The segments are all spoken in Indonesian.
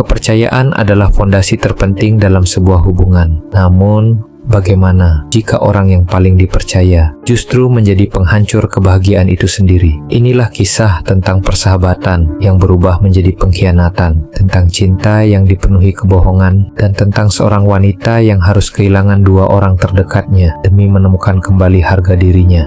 Kepercayaan adalah fondasi terpenting dalam sebuah hubungan. Namun, bagaimana jika orang yang paling dipercaya justru menjadi penghancur kebahagiaan itu sendiri? Inilah kisah tentang persahabatan yang berubah menjadi pengkhianatan, tentang cinta yang dipenuhi kebohongan, dan tentang seorang wanita yang harus kehilangan dua orang terdekatnya demi menemukan kembali harga dirinya.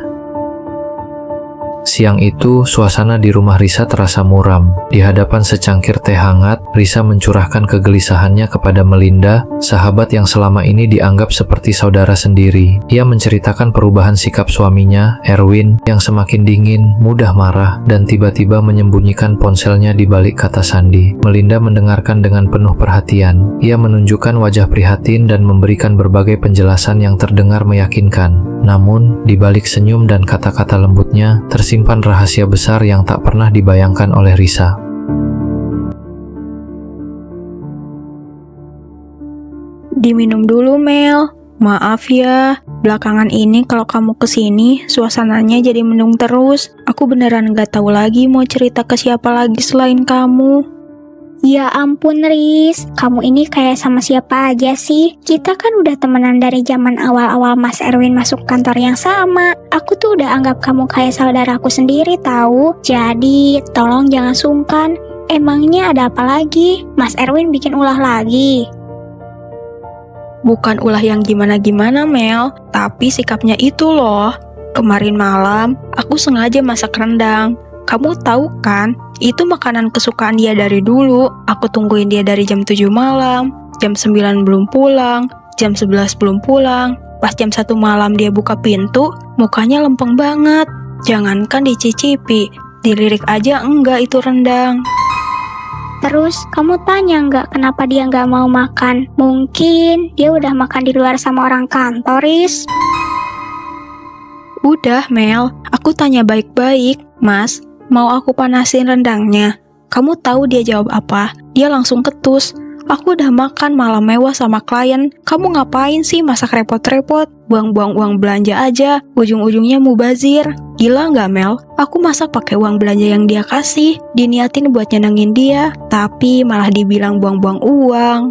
Siang itu, suasana di rumah Risa terasa muram. Di hadapan secangkir teh hangat, Risa mencurahkan kegelisahannya kepada Melinda, sahabat yang selama ini dianggap seperti saudara sendiri. Ia menceritakan perubahan sikap suaminya, Erwin, yang semakin dingin, mudah marah, dan tiba-tiba menyembunyikan ponselnya di balik kata sandi. Melinda mendengarkan dengan penuh perhatian. Ia menunjukkan wajah prihatin dan memberikan berbagai penjelasan yang terdengar meyakinkan. Namun, di balik senyum dan kata-kata lembutnya, tersimpan rahasia besar yang tak pernah dibayangkan oleh Risa. Diminum dulu, Mel. Maaf ya, belakangan ini kalau kamu kesini, suasananya jadi mendung terus. Aku beneran gak tahu lagi mau cerita ke siapa lagi selain kamu. Ya ampun Riz, kamu ini kayak sama siapa aja sih? Kita kan udah temenan dari zaman awal-awal Mas Erwin masuk kantor yang sama. Aku tuh udah anggap kamu kayak saudaraku sendiri tahu. Jadi, tolong jangan sungkan. Emangnya ada apa lagi? Mas Erwin bikin ulah lagi? Bukan ulah yang gimana-gimana, Mel, tapi sikapnya itu loh. Kemarin malam, aku sengaja masak rendang. Kamu tahu kan, itu makanan kesukaan dia dari dulu. Aku tungguin dia dari jam 7 malam, jam 9 belum pulang, jam 11 belum pulang. Pas jam 1 malam dia buka pintu, mukanya lempeng banget. Jangankan dicicipi, dilirik aja enggak itu rendang. Terus, kamu tanya nggak kenapa dia nggak mau makan? Mungkin dia udah makan di luar sama orang kantor, Riz. Udah, Mel, aku tanya baik-baik. Mas, mau aku panasin rendangnya? Kamu tahu dia jawab apa? Dia langsung ketus. Aku udah makan malam mewah sama klien. Kamu ngapain sih masak repot-repot? Buang-buang uang belanja aja. Ujung-ujungnya mubazir. Gila nggak, Mel? Aku masak pakai uang belanja yang dia kasih. Diniatin buat nyenengin dia. Tapi malah dibilang buang-buang uang.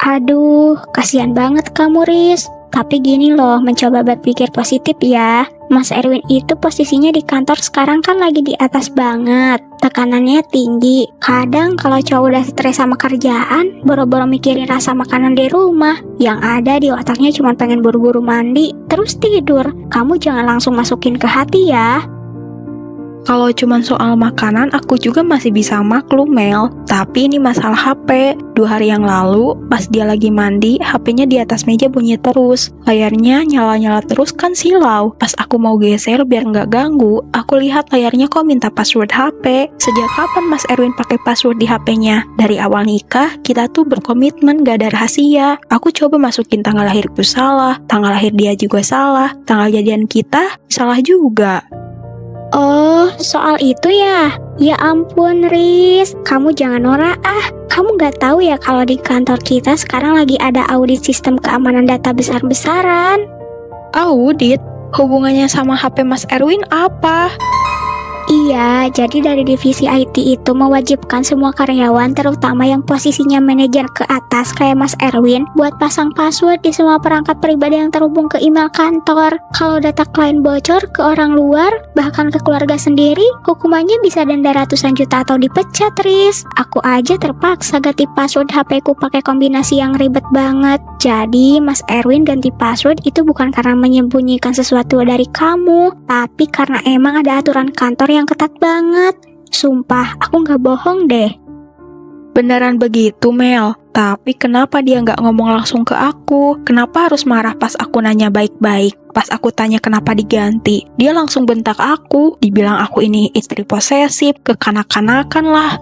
Aduh, kasihan banget kamu, Riz. Tapi gini loh, mencoba berpikir positif ya. Mas Erwin itu posisinya di kantor sekarang kan lagi di atas banget. Tekanannya tinggi. Kadang kalau cowok udah stres sama kerjaan, boro-boro mikirin rasa makanan di rumah. Yang ada di otaknya cuma pengen buru-buru mandi, terus tidur. Kamu jangan langsung masukin ke hati ya. Kalau cuma soal makanan, aku juga masih bisa maklum, Mel. Tapi ini masalah HP. 2 hari yang lalu, pas dia lagi mandi, HP-nya di atas meja bunyi terus. Layarnya nyala-nyala terus kan silau. Pas aku mau geser biar nggak ganggu, aku lihat layarnya kok minta password HP. Sejak kapan Mas Erwin pakai password di HP-nya? Dari awal nikah, kita tuh berkomitmen gak ada rahasia. Aku coba masukin tanggal lahirku salah, tanggal lahir dia juga salah, tanggal jadian kita salah juga. Oh, soal itu ya? Ya ampun, Riz. Kamu jangan norak ah. Kamu gak tahu ya kalau di kantor kita sekarang lagi ada audit sistem keamanan data besar-besaran. Audit? Hubungannya sama HP Mas Erwin apa? Iya, jadi dari divisi IT itu mewajibkan semua karyawan, terutama yang posisinya manajer ke atas kayak Mas Erwin, buat pasang password di semua perangkat pribadi yang terhubung ke email kantor. Kalau data klien bocor ke orang luar, bahkan ke keluarga sendiri, hukumannya bisa denda ratusan juta atau dipecat, Riz. Aku aja terpaksa ganti password HP ku pakai kombinasi yang ribet banget. Jadi, Mas Erwin ganti password itu bukan karena menyembunyikan sesuatu dari kamu, tapi karena emang ada aturan kantor yang ketat banget. Sumpah, aku nggak bohong deh. Beneran begitu, Mel. Tapi kenapa dia nggak ngomong langsung ke aku? Kenapa harus marah pas aku nanya baik-baik? Pas aku tanya kenapa diganti, dia langsung bentak aku. Dibilang aku ini istri posesif, kekanak-kanakan lah.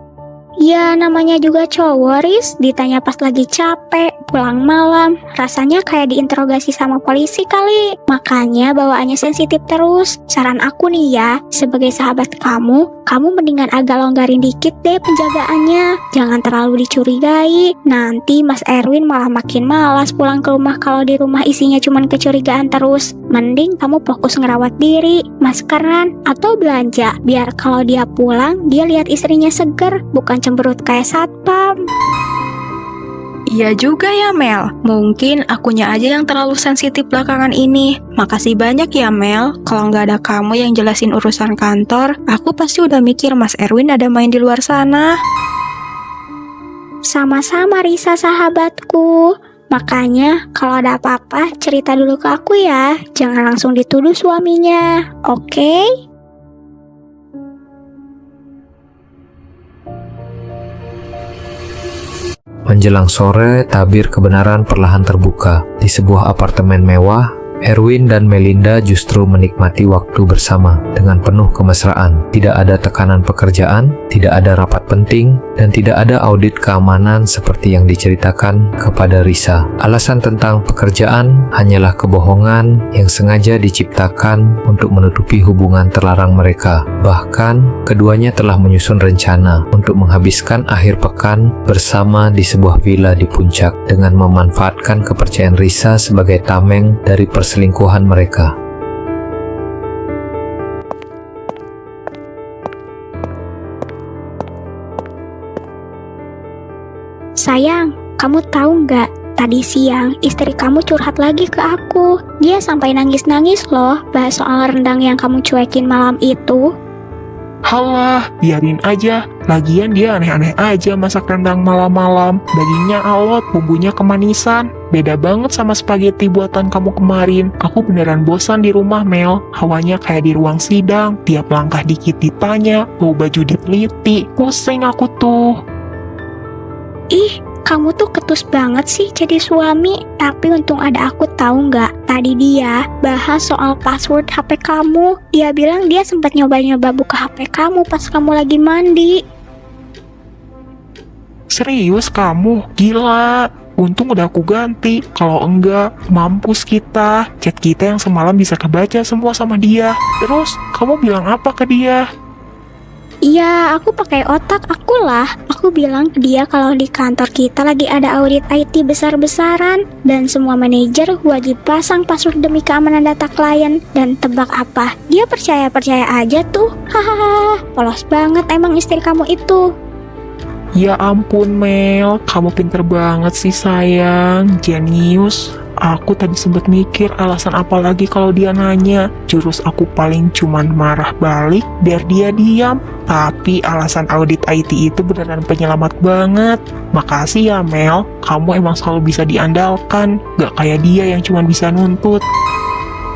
Ya namanya juga cowok, Riz. Ditanya pas lagi capek, pulang malam, rasanya kayak diinterogasi sama polisi kali. Makanya bawaannya sensitif terus. Saran aku nih ya, sebagai sahabat kamu mendingan agak longgarin dikit deh penjagaannya. Jangan terlalu dicurigai. Nanti Mas Erwin malah makin malas pulang ke rumah kalau di rumah isinya cuman kecurigaan terus. Mending kamu fokus ngerawat diri, maskeran, atau belanja. Biar kalau dia pulang, dia lihat istrinya seger, bukan cemberut kayak satpam. Iya juga ya Mel, mungkin akunya aja yang terlalu sensitif belakangan ini. Makasih banyak ya Mel, kalau nggak ada kamu yang jelasin urusan kantor, aku pasti udah mikir Mas Erwin ada main di luar sana. Sama-sama Risa sahabatku. Makanya kalau ada apa-apa cerita dulu ke aku ya. Jangan langsung dituduh suaminya. Oke? Menjelang sore, tabir kebenaran perlahan terbuka. Di sebuah apartemen mewah, Erwin dan Melinda justru menikmati waktu bersama dengan penuh kemesraan. Tidak ada tekanan pekerjaan, tidak ada rapat penting, dan tidak ada audit keamanan seperti yang diceritakan kepada Risa. Alasan tentang pekerjaan hanyalah kebohongan yang sengaja diciptakan untuk menutupi hubungan terlarang mereka. Bahkan, keduanya telah menyusun rencana untuk menghabiskan akhir pekan bersama di sebuah villa di puncak dengan memanfaatkan kepercayaan Risa sebagai tameng dari perselingkuhan mereka. Sayang, kamu tahu nggak? Tadi siang, istri kamu curhat lagi ke aku. Dia sampai nangis-nangis loh, bahas soal rendang yang kamu cuekin malam itu. Halah, biarin aja. Lagian dia aneh-aneh aja masak rendang malam-malam. Dagingnya alot, bumbunya kemanisan. Beda banget sama spaghetti buatan kamu kemarin. Aku beneran bosan di rumah, Mel. Hawanya kayak di ruang sidang. Tiap langkah dikit ditanya, bau baju diteliti. Pusing aku tuh. Ih, kamu tuh ketus banget sih jadi suami. Tapi untung ada aku, tahu nggak? Tadi dia bahas soal password HP kamu. Dia bilang dia sempat nyoba-nyoba buka HP kamu pas kamu lagi mandi. Serius kamu? Gila. Untung udah aku ganti. Kalau enggak, mampus kita. Chat kita yang semalam bisa kebaca semua sama dia. Terus, kamu bilang apa ke dia? Iya, aku pakai otak aku lah. Aku bilang ke dia kalau di kantor kita lagi ada audit IT besar-besaran dan semua manajer wajib pasang password demi keamanan data klien. Dan tebak apa? Dia percaya-percaya aja tuh. Hahaha, polos banget emang istri kamu itu. Ya ampun Mel, kamu pinter banget sih sayang, jenius. Aku tadi sempet mikir alasan apa lagi kalau dia nanya. Jurus aku paling cuman marah balik biar dia diam. Tapi alasan audit IT itu beneran penyelamat banget. Makasih ya Mel, kamu emang selalu bisa diandalkan. Gak kayak dia yang cuman bisa nuntut.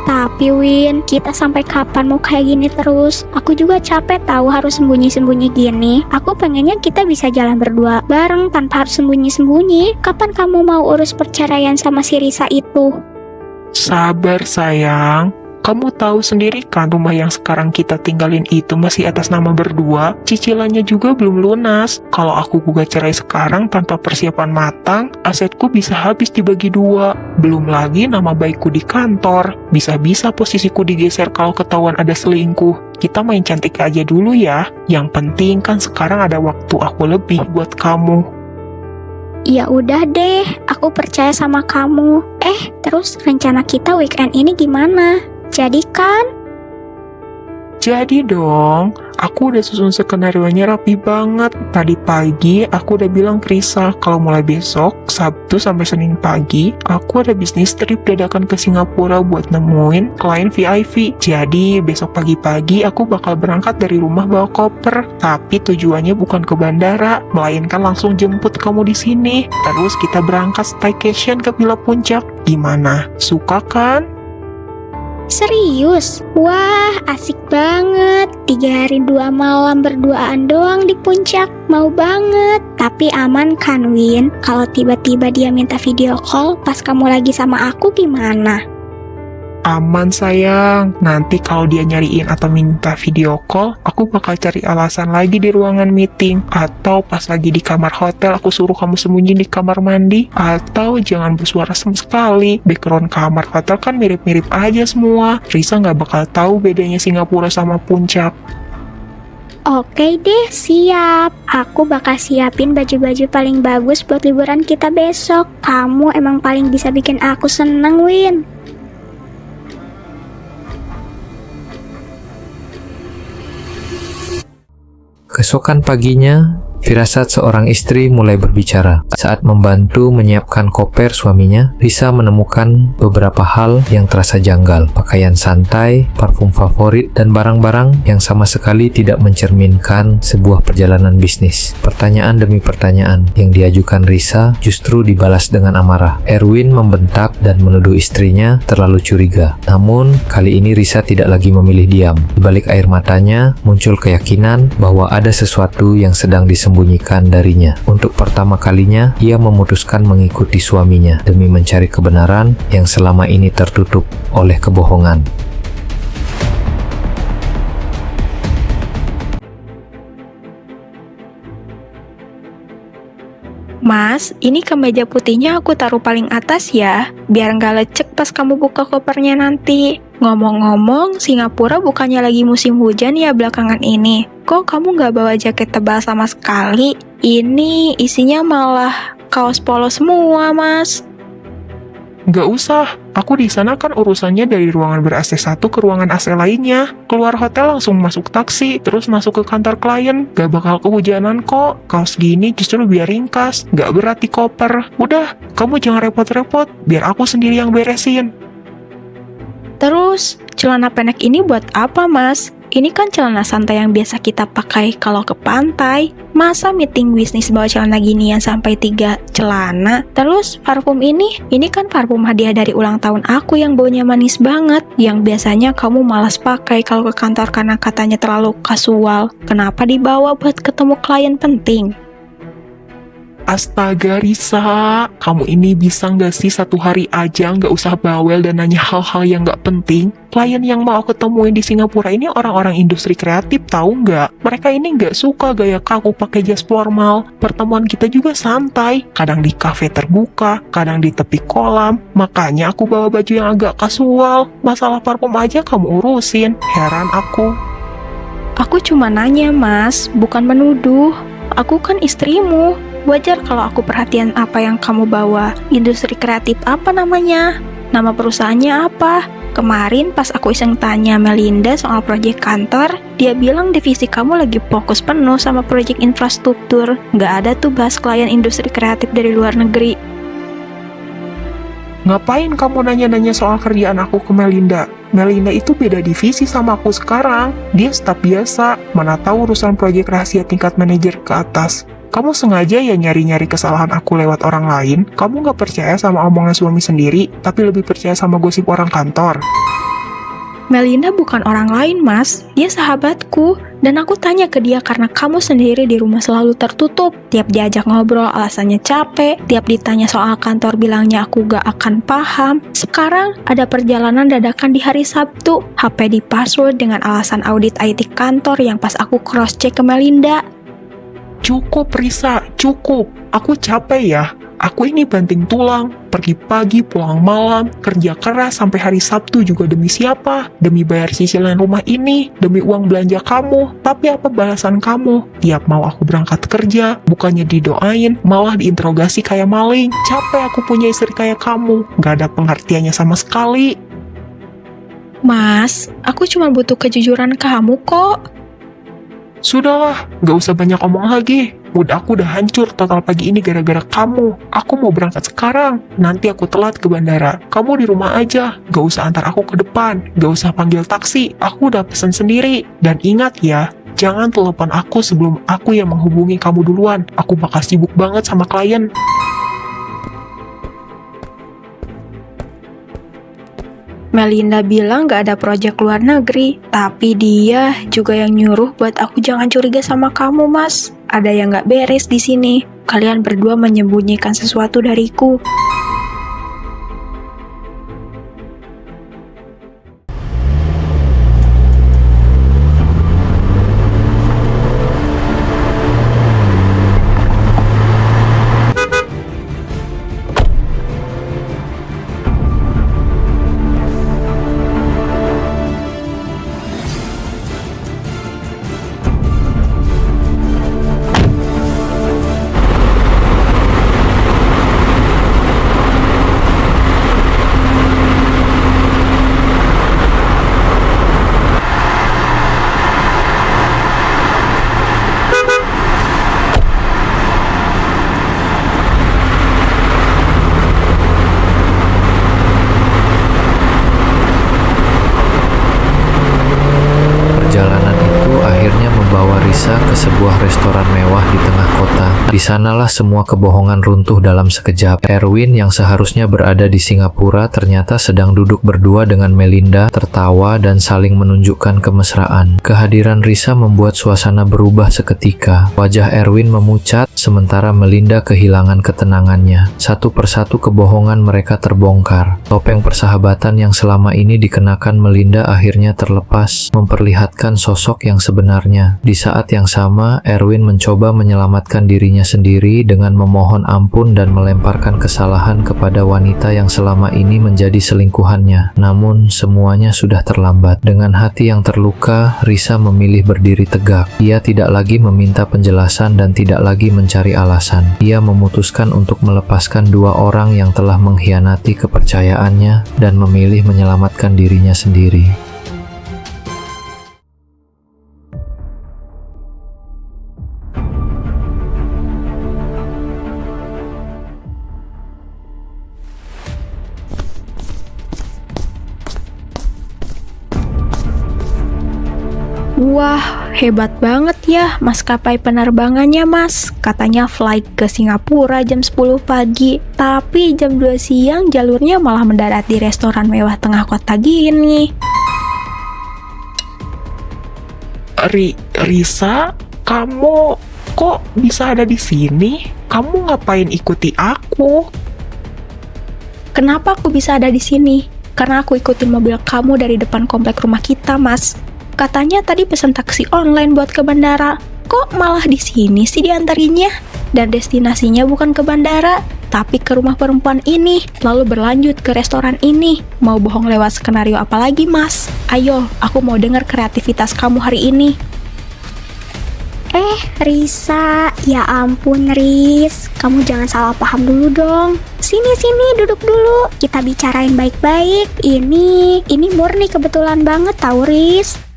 Tapi Win, kita sampai kapan mau kayak gini terus? Aku juga capek tahu harus sembunyi-sembunyi gini. Aku pengennya kita bisa jalan berdua bareng tanpa harus sembunyi-sembunyi. Kapan kamu mau urus perceraian sama si Risa itu? Sabar sayang. Kamu tahu sendiri kan rumah yang sekarang kita tinggalin itu masih atas nama berdua. Cicilannya juga belum lunas. Kalau aku gugat cerai sekarang tanpa persiapan matang, asetku bisa habis dibagi dua. Belum lagi nama baikku di kantor. Bisa-bisa posisiku digeser kalau ketahuan ada selingkuh. Kita main cantik aja dulu ya. Yang penting kan sekarang ada waktu aku lebih buat kamu. Ya udah deh, aku percaya sama kamu. Terus rencana kita weekend ini gimana? Jadi kan? Jadi dong, aku udah susun skenario-nya rapi banget. Tadi pagi aku udah bilang ke Risa kalau mulai besok, Sabtu sampai Senin pagi, aku ada bisnis trip dadakan ke Singapura buat nemuin klien VIP. Jadi besok pagi-pagi aku bakal berangkat dari rumah bawa koper. Tapi tujuannya bukan ke bandara, melainkan langsung jemput kamu di sini. Terus kita berangkat staycation ke Villa Puncak. Gimana? Suka kan? Serius? Wah, asik banget. 3 hari 2 malam berduaan doang di puncak. Mau banget. Tapi aman kan, Win? Kalau tiba-tiba dia minta video call pas kamu lagi sama aku gimana? Aman sayang, nanti kalau dia nyariin atau minta video call, aku bakal cari alasan lagi di ruangan meeting. Atau pas lagi di kamar hotel, aku suruh kamu sembunyi di kamar mandi. Atau jangan bersuara sama sekali, background kamar hotel kan mirip-mirip aja semua. Risa nggak bakal tahu bedanya Singapura sama Puncak. Oke deh, siap. Aku bakal siapin baju-baju paling bagus buat liburan kita besok. Kamu emang paling bisa bikin aku seneng, Win. Keesokan paginya, Firasat seorang istri mulai berbicara. Saat membantu menyiapkan koper suaminya, Risa menemukan beberapa hal yang terasa janggal. Pakaian santai, parfum favorit, dan barang-barang yang sama sekali tidak mencerminkan sebuah perjalanan bisnis. Pertanyaan demi pertanyaan yang diajukan Risa justru dibalas dengan amarah. Erwin membentak dan menuduh istrinya terlalu curiga. Namun, kali ini Risa tidak lagi memilih diam. Di balik air matanya, muncul keyakinan bahwa ada sesuatu yang sedang disembunyikan darinya. Untuk pertama kalinya, ia memutuskan mengikuti suaminya demi mencari kebenaran yang selama ini tertutup oleh kebohongan. Mas, ini kemeja putihnya aku taruh paling atas ya, biar nggak lecek pas kamu buka kopernya nanti. Ngomong-ngomong, Singapura bukannya lagi musim hujan ya belakangan ini. Kok kamu nggak bawa jaket tebal sama sekali? Ini isinya malah kaos polo semua, Mas. Nggak usah, aku di sana kan urusannya dari ruangan ber-AC 1 ke ruangan AC lainnya. Keluar hotel langsung masuk taksi, terus masuk ke kantor klien. Gak bakal kehujanan kok. Kaos gini justru biar ringkas, gak berat di koper. Udah, kamu jangan repot-repot, biar aku sendiri yang beresin. Terus, celana pendek ini buat apa, Mas? Ini kan celana santai yang biasa kita pakai kalau ke pantai. Masa meeting bisnis bawa celana ginian sampai 3 celana? Terus, parfum ini kan parfum hadiah dari ulang tahun aku yang baunya manis banget. Yang biasanya kamu malas pakai kalau ke kantor karena katanya terlalu kasual. Kenapa dibawa buat ketemu klien penting? Astaga Risa, kamu ini bisa nggak sih satu hari aja nggak usah bawel dan nanya hal-hal yang nggak penting? Klien yang mau aku temuin di Singapura ini orang-orang industri kreatif tahu nggak? Mereka ini nggak suka gaya kaku pakai jas formal. Pertemuan kita juga santai, kadang di kafe terbuka, kadang di tepi kolam. Makanya aku bawa baju yang agak kasual. Masalah parfum aja kamu urusin, heran aku. Aku cuma nanya, Mas, bukan menuduh. Aku kan istrimu. Wajar kalau aku perhatian apa yang kamu bawa. Industri kreatif apa namanya? Nama perusahaannya apa? Kemarin pas aku iseng tanya Melinda soal proyek kantor, dia bilang divisi kamu lagi fokus penuh sama proyek infrastruktur. Nggak ada tuh bahas klien industri kreatif dari luar negeri. Ngapain kamu nanya-nanya soal kerjaan aku ke Melinda? Melinda itu beda divisi sama aku sekarang. Dia staf biasa, mana tahu urusan proyek rahasia tingkat manajer ke atas. Kamu sengaja ya nyari-nyari kesalahan aku lewat orang lain? Kamu nggak percaya sama omongan suami sendiri, tapi lebih percaya sama gosip orang kantor? Melinda bukan orang lain, Mas. Dia sahabatku. Dan aku tanya ke dia karena kamu sendiri di rumah selalu tertutup. Tiap diajak ngobrol alasannya capek. Tiap ditanya soal kantor bilangnya aku gak akan paham. Sekarang ada perjalanan dadakan di hari Sabtu. HP di password dengan alasan audit IT kantor yang pas aku cross-check ke Melinda. Cukup Risa, cukup. Aku capek ya. Aku ini banting tulang, pergi pagi, pulang malam, kerja keras sampai hari Sabtu juga demi siapa? Demi bayar cicilan rumah ini, demi uang belanja kamu. Tapi apa balasan kamu? Tiap mau aku berangkat kerja, bukannya didoain, malah diinterogasi kayak maling. Capek aku punya istri kayak kamu, gak ada pengertiannya sama sekali. Mas, aku cuma butuh kejujuran kamu kok. Sudahlah, gak usah banyak omong lagi. Mood aku udah hancur total pagi ini gara-gara kamu. Aku mau berangkat sekarang, nanti aku telat ke bandara. Kamu di rumah aja, gak usah antar aku ke depan, gak usah panggil taksi, aku udah pesen sendiri. Dan ingat ya, jangan telepon aku sebelum aku yang menghubungi kamu duluan. Aku bakal sibuk banget sama klien. Melinda bilang gak ada proyek luar negeri, tapi dia juga yang nyuruh buat aku jangan curiga sama kamu, Mas. Ada yang gak beres di sini. Kalian berdua menyembunyikan sesuatu dariku. restoran mewah di tengah kota. Di sanalah semua kebohongan runtuh dalam sekejap. Erwin yang seharusnya berada di Singapura ternyata sedang duduk berdua dengan Melinda, tertawa dan saling menunjukkan kemesraan. Kehadiran Risa membuat suasana berubah seketika. Wajah Erwin memucat, sementara Melinda kehilangan ketenangannya. Satu persatu kebohongan mereka terbongkar. Topeng persahabatan yang selama ini dikenakan Melinda akhirnya terlepas, memperlihatkan sosok yang sebenarnya. Di saat yang sama, Erwin mencoba menyelamatkan dirinya sendiri dengan memohon ampun dan melemparkan kesalahan kepada wanita yang selama ini menjadi selingkuhannya. Namun, semuanya sudah terlambat. Dengan hati yang terluka, Risa memilih berdiri tegak. Ia tidak lagi meminta penjelasan dan tidak lagi mencari alasan. Ia memutuskan untuk melepaskan dua orang yang telah mengkhianati kepercayaannya dan memilih menyelamatkan dirinya sendiri. Wah, hebat banget ya maskapai penerbangannya, Mas. Katanya flight ke Singapura jam 10 pagi, tapi jam 2 siang jalurnya malah mendarat di restoran mewah tengah kota gini. Risa, kamu kok bisa ada di sini? Kamu ngapain ikuti aku? Kenapa aku bisa ada di sini? Karena aku ikutin mobil kamu dari depan komplek rumah kita, Mas. Katanya tadi pesan taksi online buat ke bandara. Kok malah di sini sih diantarinya? Dan destinasinya bukan ke bandara, tapi ke rumah perempuan ini, lalu berlanjut ke restoran ini. Mau bohong lewat skenario apa lagi, Mas? Ayo, aku mau dengar kreativitas kamu hari ini. Risa, ya ampun Riz, kamu jangan salah paham dulu dong. Sini, duduk dulu. Kita bicarain baik-baik. Ini murni kebetulan banget tau Riz.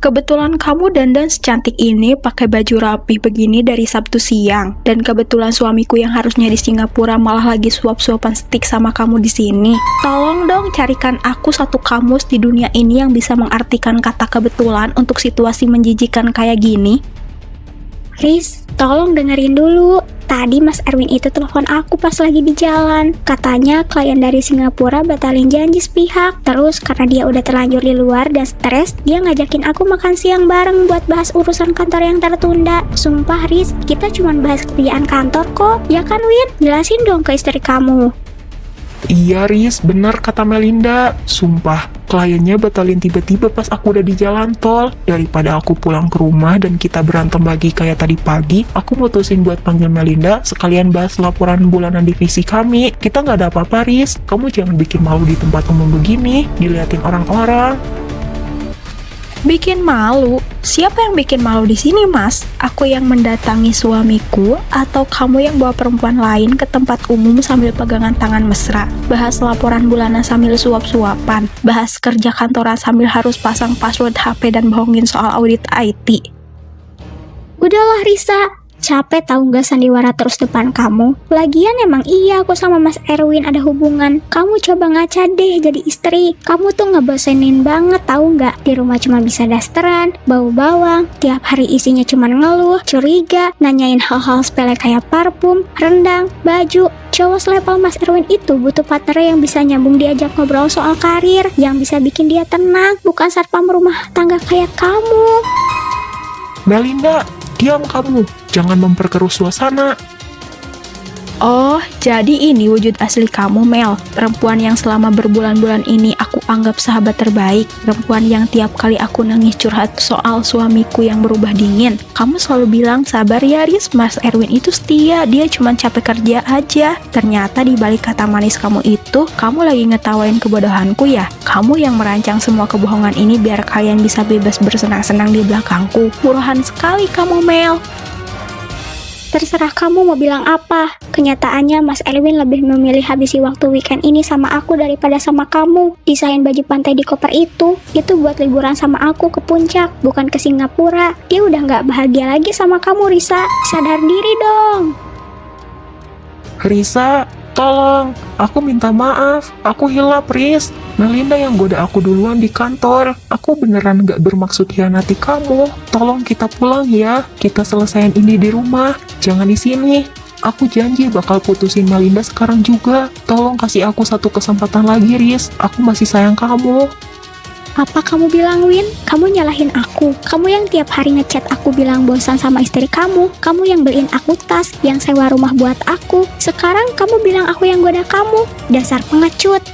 Kebetulan kamu dandan secantik ini pakai baju rapi begini dari Sabtu siang. Dan kebetulan suamiku yang harusnya di Singapura malah lagi suap-suapan stik sama kamu di sini. Tolong dong carikan aku satu kamus di dunia ini yang bisa mengartikan kata kebetulan untuk situasi menjijikan kayak gini. Riz, tolong dengerin dulu. Tadi Mas Erwin itu telepon aku pas lagi di jalan. Katanya klien dari Singapura batalin janji sepihak. Terus karena dia udah terlanjur di luar dan stres, dia ngajakin aku makan siang bareng buat bahas urusan kantor yang tertunda. Sumpah Riz, kita cuma bahas kerjaan kantor kok. Ya kan Win? Jelasin dong ke istri kamu. Iya Riz, benar kata Melinda. Sumpah, kliennya batalin tiba-tiba pas aku udah di jalan tol. Daripada aku pulang ke rumah dan kita berantem lagi kayak tadi pagi, aku mutusin buat panggil Melinda sekalian bahas laporan bulanan divisi kami. Kita nggak ada apa-apa Riz, kamu jangan bikin malu di tempat umum begini, diliatin orang-orang. Bikin malu? Siapa yang bikin malu di sini, Mas? Aku yang mendatangi suamiku atau kamu yang bawa perempuan lain ke tempat umum sambil pegangan tangan mesra? Bahas laporan bulanan sambil suap-suapan? Bahas kerja kantoran sambil harus pasang password HP dan bohongin soal audit IT? Udahlah Risa, capek tahu nggak sandiwara terus depan kamu. Lagian emang iya aku sama Mas Erwin ada hubungan. Kamu coba ngaca deh jadi istri. Kamu tuh ngebosenin banget tahu nggak? Di rumah cuma bisa dasteran, bau bawang, tiap hari isinya cuma ngeluh, curiga, nanyain hal-hal sepele kayak parfum, rendang, baju. Cowok selevel Mas Erwin itu butuh partner yang bisa nyambung diajak ngobrol soal karir, yang bisa bikin dia tenang, bukan satpam rumah tangga kayak kamu. Melinda, diam kamu. Jangan memperkeruh suasana. Oh, jadi ini wujud asli kamu, Mel. Perempuan yang selama berbulan-bulan ini aku anggap sahabat terbaik. Perempuan yang tiap kali aku nangis curhat soal suamiku yang berubah dingin. Kamu selalu bilang, sabar ya Riz, Mas Erwin itu setia, dia cuma capek kerja aja. Ternyata di balik kata manis kamu itu, kamu lagi ngetawain kebodohanku ya? Kamu yang merancang semua kebohongan ini biar kalian bisa bebas bersenang-senang di belakangku. Murahan sekali kamu, Mel. Terserah kamu mau bilang apa. Kenyataannya Mas Erwin lebih memilih habisi waktu weekend ini sama aku daripada sama kamu. Desain baju pantai di koper itu buat liburan sama aku ke puncak, bukan ke Singapura. Dia udah gak bahagia lagi sama kamu Risa. Sadar diri dong. Risa, Tolong, aku minta maaf. Aku hilap, Riz. Melinda yang goda aku duluan di kantor. Aku beneran gak bermaksud hianati kamu. Tolong kita pulang ya. Kita selesaiin ini di rumah. Jangan di sini. Aku janji bakal putusin Melinda sekarang juga. Tolong kasih aku satu kesempatan lagi, Riz. Aku masih sayang kamu. Apa kamu bilang, Win? Kamu nyalahin aku. Kamu yang tiap hari ngechat aku bilang bosan sama istri kamu. Kamu yang beliin aku tas, yang sewa rumah buat aku. Sekarang kamu bilang aku yang goda kamu. Dasar pengecut.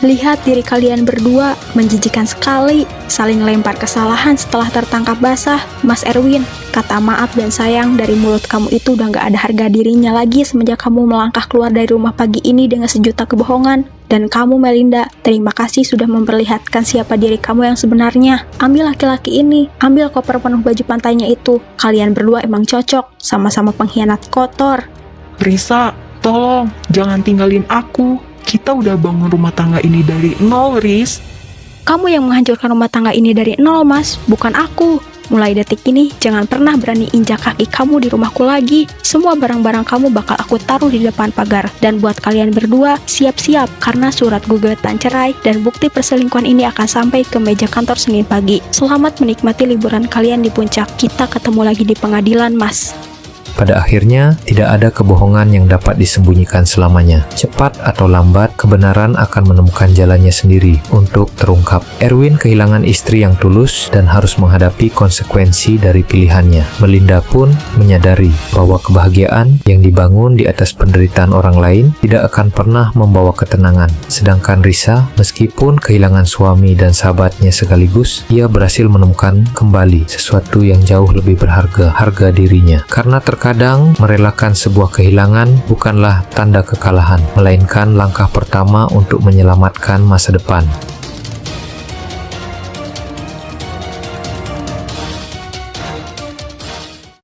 Lihat diri kalian berdua, menjijikan sekali. Saling lempar kesalahan setelah tertangkap basah. Mas Erwin, kata maaf dan sayang dari mulut kamu itu udah gak ada harga dirinya lagi semenjak kamu melangkah keluar dari rumah pagi ini dengan sejuta kebohongan. Dan kamu Melinda, terima kasih sudah memperlihatkan siapa diri kamu yang sebenarnya. Ambil laki-laki ini, ambil koper penuh baju pantainya itu. Kalian berdua emang cocok, sama-sama pengkhianat kotor. Risa, tolong, jangan tinggalin aku. Kita udah bangun rumah tangga ini dari nol, Riz. Kamu yang menghancurkan rumah tangga ini dari nol, Mas, bukan aku. Mulai detik ini, jangan pernah berani injak kaki kamu di rumahku lagi. Semua barang-barang kamu bakal aku taruh di depan pagar. Dan buat kalian berdua, siap-siap, karena surat gugatan cerai dan bukti perselingkuhan ini akan sampai ke meja kantor Senin pagi. Selamat menikmati liburan kalian di puncak. Kita ketemu lagi di pengadilan, Mas. Pada akhirnya, tidak ada kebohongan yang dapat disembunyikan selamanya. Cepat atau lambat, kebenaran akan menemukan jalannya sendiri untuk terungkap. Erwin kehilangan istri yang tulus dan harus menghadapi konsekuensi dari pilihannya. Melinda pun menyadari bahwa kebahagiaan yang dibangun di atas penderitaan orang lain tidak akan pernah membawa ketenangan. Sedangkan Risa, meskipun kehilangan suami dan sahabatnya sekaligus, ia berhasil menemukan kembali sesuatu yang jauh lebih berharga, harga dirinya. Karena terkadang merelakan sebuah kehilangan bukanlah tanda kekalahan, melainkan langkah pertama untuk menyelamatkan masa depan.